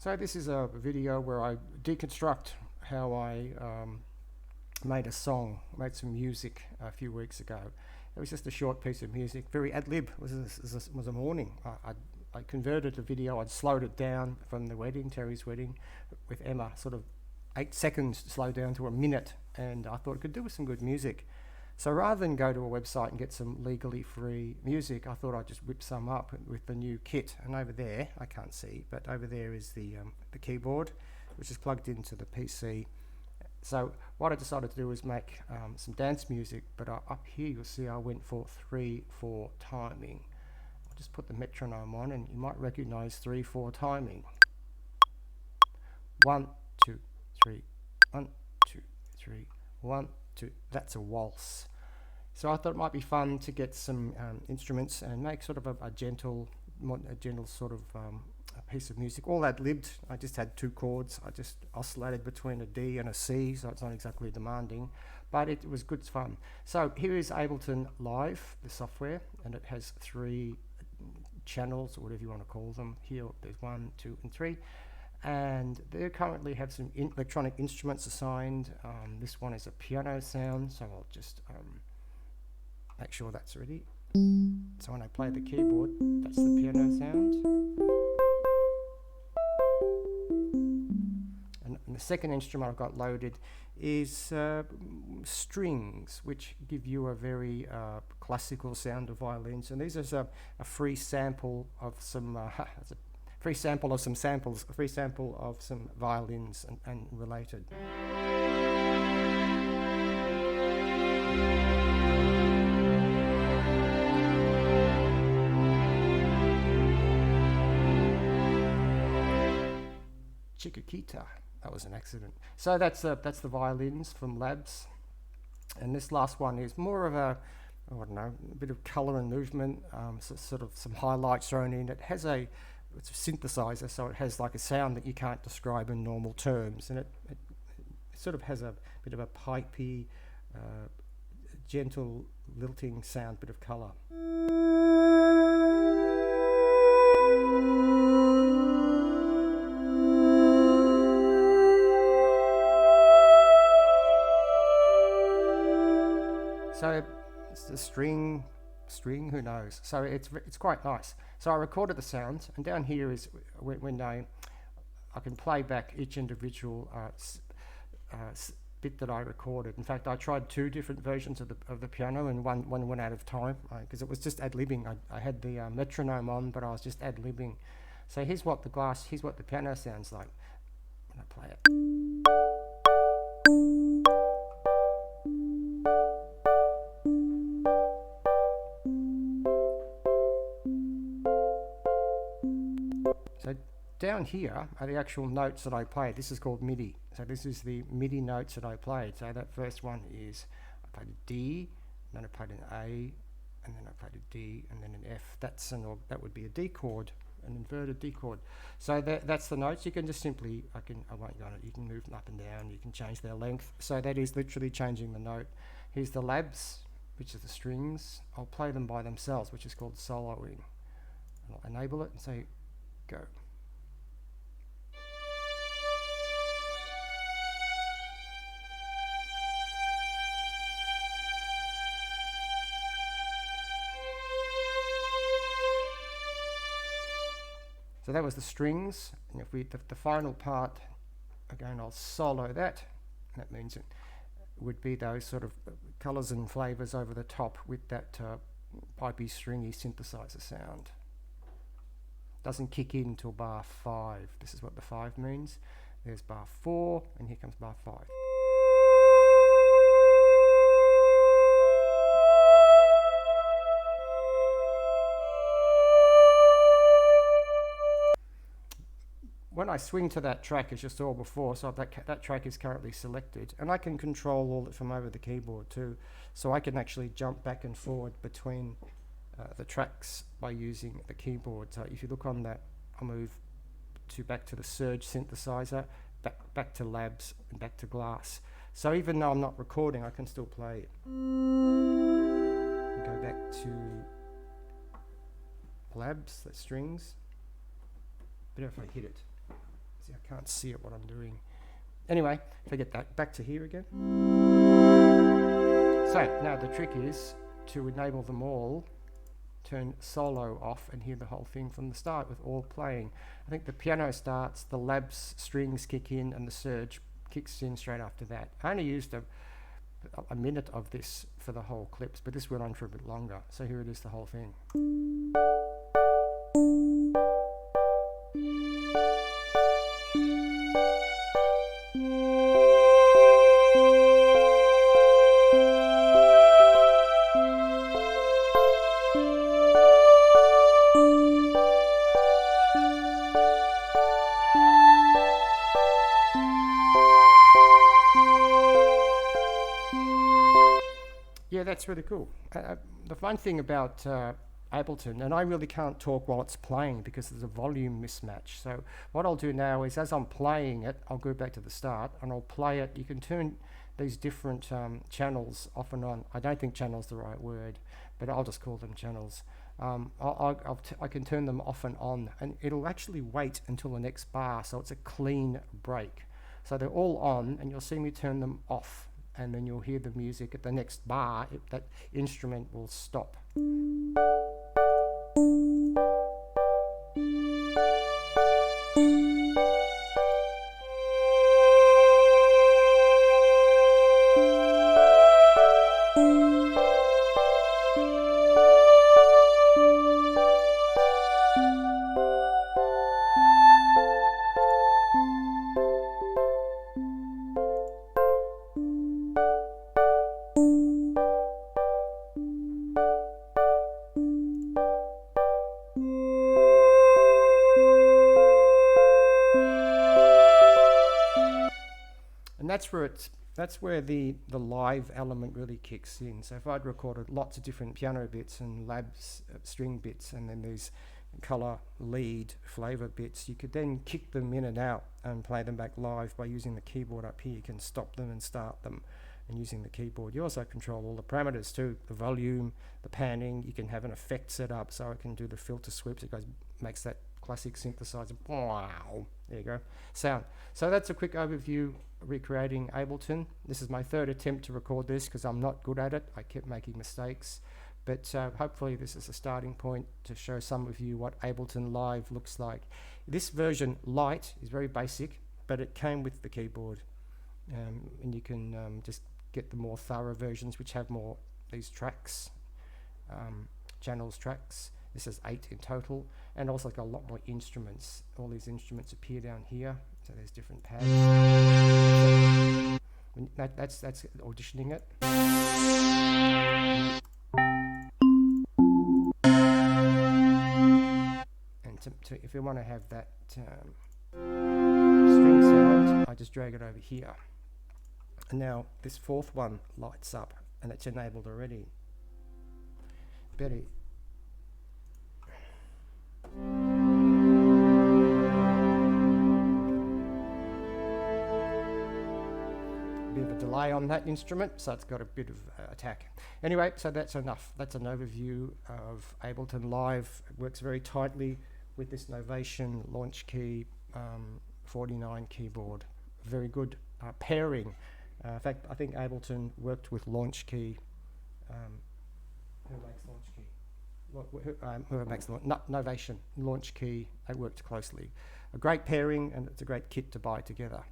So this is a video where I deconstruct how I made some music a few weeks ago. It was just a short piece of music, very ad-lib. It was a morning. I converted the video, I'd slowed it down from the wedding, Terry's wedding, with Emma, sort of 8 seconds slowed down to a minute, and I thought it could do with some good music. So rather than go to a website and get some legally free music, I thought I'd just whip some up with the new kit. And over there, I can't see, but over there is the keyboard, which is plugged into the PC. So what I decided to do was make some dance music, but up here you'll see I went for 3/4 timing. I'll just put the metronome on, and you might recognize 3/4 timing. 1, 2, 3, 1, 2, 3, 1, 2. That's a waltz. So I thought it might be fun to get some instruments and make sort of a gentle sort of a piece of music. All ad-libbed. I just had 2 chords. I just oscillated between a D and a C, so it's not exactly demanding, but it was good fun. So here is Ableton Live, the software, and it has 3 channels, or whatever you want to call them. Here there's 1, 2, and 3. And they currently have some electronic instruments assigned. This one is a piano sound, so I'll just make sure that's ready. So when I play the keyboard, that's the piano sound. And the second instrument I've got loaded is strings, which give you a very classical sound of violins. And these are a free sample of some free sample of some violins and related. Chiquita, that was an accident. So that's the violins from Labs, and this last one is more of a bit of color and movement, so sort of some highlights thrown in. It's a synthesizer, so it has like a sound that you can't describe in normal terms, and it sort of has a bit of a pipey, gentle lilting sound, bit of color. So it's the string, who knows? So it's quite nice. So I recorded the sound, and down here is when I can play back each individual bit that I recorded. In fact, I tried 2 different versions of the piano, and one went out of time because it was just ad-libbing. I had the metronome on, but I was just ad-libbing. So here's what the piano sounds like when I play it. So down here are the actual notes that I played. This is called MIDI. So this is the MIDI notes that I played. So that first one is, I played a D, and then I played an A, and then I played a D, and then an F. That would be a D chord, an inverted D chord. So that's the notes. You can just simply, I won't go on it. You can move them up and down. You can change their length. So that is literally changing the note. Here's the Labs, which is the strings. I'll play them by themselves, which is called soloing. And I'll enable it and say, go. So that was the strings, and if the final part, again I'll solo that, and that means it would be those sort of colours and flavours over the top with that pipey, stringy synthesizer sound. Doesn't kick in till bar 5. This is what the 5 means. There's bar 4, and here comes bar 5. When I swing to that track, as you saw before, so that track is currently selected, and I can control all it from over the keyboard too, so I can actually jump back and forward between the tracks by using the keyboard. So if you look on that, I'll move back to the Surge synthesizer, back to Labs, and back to Glass. So even though I'm not recording, I can still play it. And go back to Labs, the strings. Better if I hit it. See, I can't see it what I'm doing. Anyway, forget that. Back to here again. So now the trick is to enable them all, turn solo off and hear the whole thing from the start with all playing. I think the piano starts, the labs strings kick in, and the surge kicks in straight after that. I only used a minute of this for the whole clips, but this went on for a bit longer. So here it is, the whole thing. Yeah, that's really cool. The fun thing about Ableton, and I really can't talk while it's playing because there's a volume mismatch. So what I'll do now is, as I'm playing it, I'll go back to the start and I'll play it. You can turn these different channels off and on. I don't think channel's the right word, but I'll just call them channels. I can turn them off and on, and it'll actually wait until the next bar, so it's a clean break. So they're all on, and you'll see me turn them off, and then you'll hear the music at the next bar. That instrument will stop. And that's where the live element really kicks in. So if I'd recorded lots of different piano bits and labs string bits, and then these color lead flavor bits, you could then kick them in and out and play them back live by using the keyboard up here. You can stop them and start them and using the keyboard. You also control all the parameters too, the volume, the panning. You can have an effect set up so it can do the filter sweeps. It makes that classic synthesizer, wow, there you go, sound. So that's a quick overview recreating Ableton. This is my third attempt to record this because I'm not good at it. I kept making mistakes, but hopefully this is a starting point to show some of you what Ableton Live looks like. This version Lite is very basic, but it came with the keyboard, and you can just get the more thorough versions which have more these tracks, channels tracks. This is 8 in total, and also got a lot more instruments. All these instruments appear down here, so there's different pads. That's auditioning it. And if you want to have that string sound, I just drag it over here. And now this fourth one lights up, and it's enabled already. Better. Bit of a delay on that instrument, so it's got a bit of attack. Anyway, so that's enough. That's an overview of Ableton Live. It works very tightly with this Novation Launckey 49 keyboard. Very good pairing. In fact, I think Ableton worked with Launckey. Who makes Launckey? Whoever makes Novation Launckey, they worked closely. A great pairing, and it's a great kit to buy together.